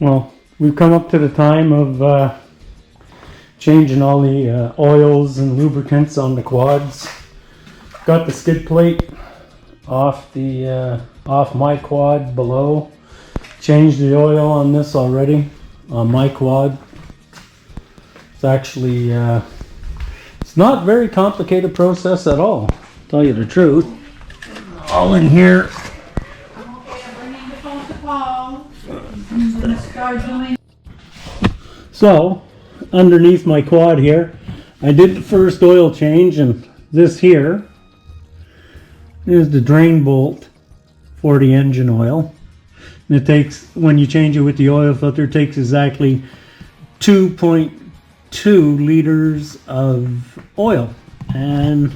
Well, we've come up to the time of changing all the oils and lubricants on the quads. Got the skid plate off my quad below. Changed the oil on this already on my quad. It's actually it's not a very complicated process at all, to tell you the truth. All in here. So, underneath my quad here, I did the first oil change, and this here is the drain bolt for the engine oil. And it takes, when you change it with the oil filter, it takes exactly 2.2 liters of oil. And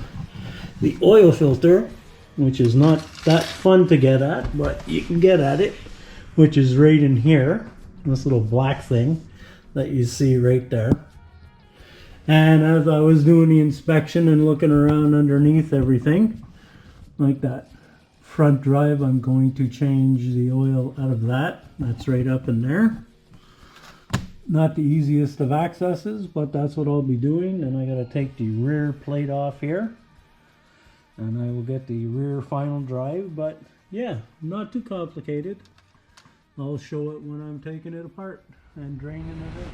the oil filter, which is not that fun to get at, but you can get at it, which is right in here, this little black thing that you see right there. And as I was doing the inspection and looking around underneath everything, like that front drive, I'm going to change the oil out of that. That's right up in there. Not the easiest of accesses, but that's what I'll be doing. And I got to take the rear plate off here, and I will get the rear final drive. But yeah, not too complicated. I'll show it when I'm taking it apart and draining it out.